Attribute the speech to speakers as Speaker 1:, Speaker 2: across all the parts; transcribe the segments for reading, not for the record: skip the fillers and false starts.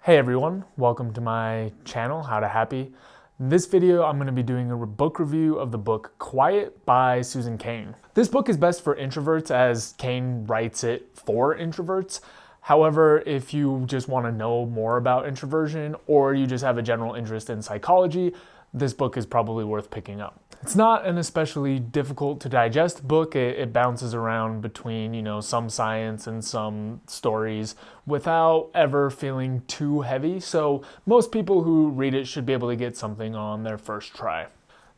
Speaker 1: Hey everyone, welcome to my channel, How to Happy. In this video, I'm going to be doing a book review of the book Quiet by Susan Cain. This book is best for introverts as Cain writes it for introverts. However, if you just want to know more about introversion or you just have a general interest in psychology, this book is probably worth picking up. It's not an especially difficult to digest book. It bounces around between, some science and some stories without ever feeling too heavy. So most people who read it should be able to get something on their first try.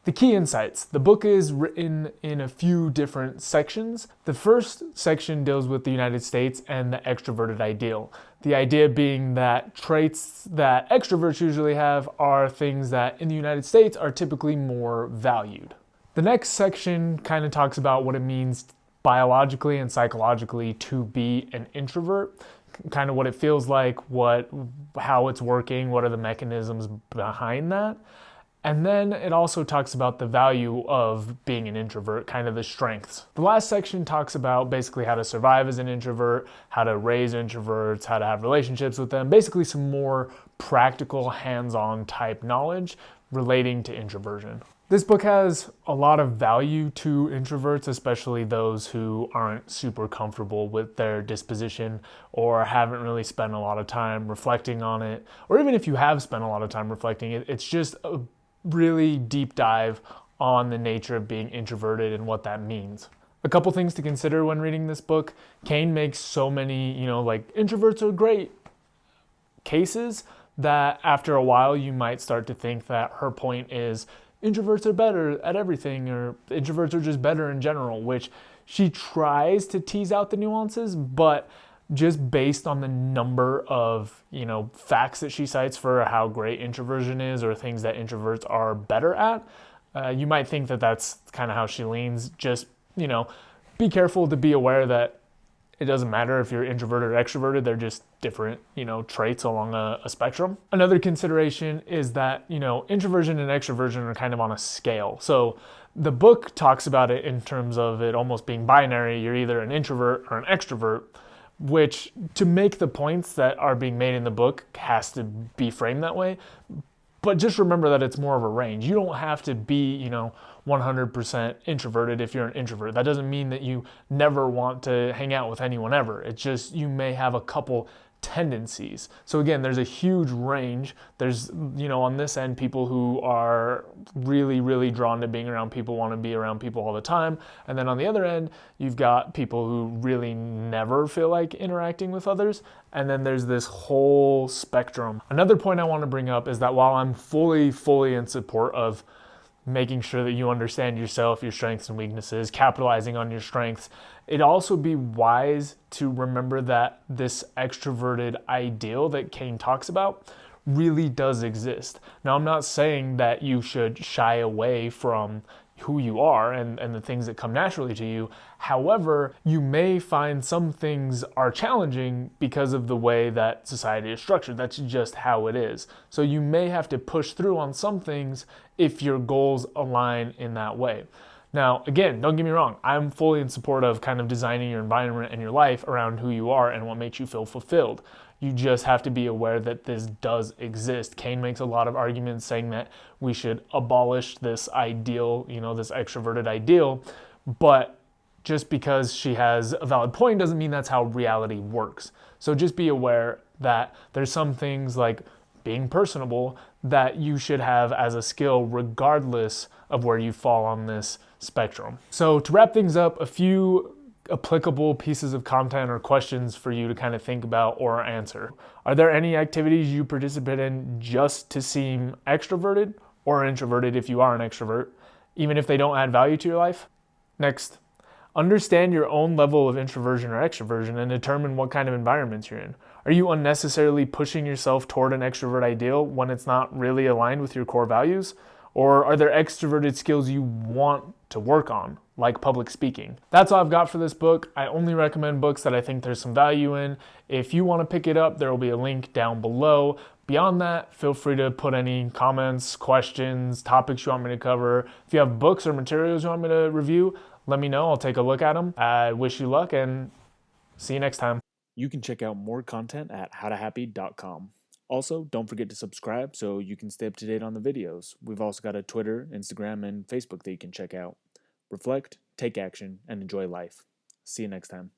Speaker 1: The key insights. The book is written in a few different sections. The first section deals with the United States and the extroverted ideal. The idea being that traits that extroverts usually have are things that in the United States are typically more valued. The next section kind of talks about what it means biologically and psychologically to be an introvert, kind of what it feels like, how it's working, what are the mechanisms behind that. And then it also talks about the value of being an introvert, kind of the strengths. The last section talks about basically how to survive as an introvert, how to raise introverts, how to have relationships with them, basically some more practical, hands-on type knowledge relating to introversion. This book has a lot of value to introverts, especially those who aren't super comfortable with their disposition or haven't really spent a lot of time reflecting on it. Or even if you have spent a lot of time reflecting, it's just a really deep dive on the nature of being introverted and what that means. A couple things to consider when reading this book. Cain makes so many, introverts are great cases that after a while you might start to think that her point is introverts are better at everything or introverts are just better in general, which she tries to tease out the nuances, but just based on the number of, facts that she cites for how great introversion is or things that introverts are better at, you might think that that's kind of how she leans. Just, be careful to be aware that it doesn't matter if you're introverted or extroverted. They're just different, traits along a spectrum. Another consideration is that, introversion and extroversion are kind of on a scale. So the book talks about it in terms of it almost being binary. You're either an introvert or an extrovert, which to make the points that are being made in the book has to be framed that way. But just remember that it's more of a range. You don't have to be, 100% introverted if you're an introvert. That doesn't mean that you never want to hang out with anyone ever. It's just you may have a couple tendencies. So again, there's a huge range. There's, on this end, people who are really, really drawn to being around people, want to be around people all the time. And then on the other end, you've got people who really never feel like interacting with others. And then there's this whole spectrum. Another point I want to bring up is that while I'm fully in support of making sure that you understand yourself, your strengths and weaknesses, capitalizing on your strengths, it'd also be wise to remember that this extroverted ideal that Cain talks about really does exist. Now, I'm not saying that you should shy away from who you are and the things that come naturally to you. However, you may find some things are challenging because of the way that society is structured. That's just how it is. So you may have to push through on some things if your goals align in that way. Now, again, don't get me wrong. I'm fully in support of kind of designing your environment and your life around who you are and what makes you feel fulfilled. You just have to be aware that this does exist. Cain makes a lot of arguments saying that we should abolish this ideal, this extroverted ideal, but just because she has a valid point doesn't mean that's how reality works. So just be aware that there's some things like being personable that you should have as a skill regardless of where you fall on this spectrum. So to wrap things up, a few applicable pieces of content or questions for you to kind of think about or answer. Are there any activities you participate in just to seem extroverted or introverted if you are an extrovert, even if they don't add value to your life? Next, understand your own level of introversion or extroversion and determine what kind of environments you're in. Are you unnecessarily pushing yourself toward an extrovert ideal when it's not really aligned with your core values? Or are there extroverted skills you want to work on, like public speaking? That's all I've got for this book. I only recommend books that I think there's some value in. If you want to pick it up, there will be a link down below. Beyond that, feel free to put any comments, questions, topics you want me to cover. If you have books or materials you want me to review, let me know. I'll take a look at them. I wish you luck and see you next time. You can check out more content at howtohappy.com. Also, don't forget to subscribe so you can stay up to date on the videos. We've also got a Twitter, Instagram, and Facebook that you can check out. Reflect, take action, and enjoy life. See you next time.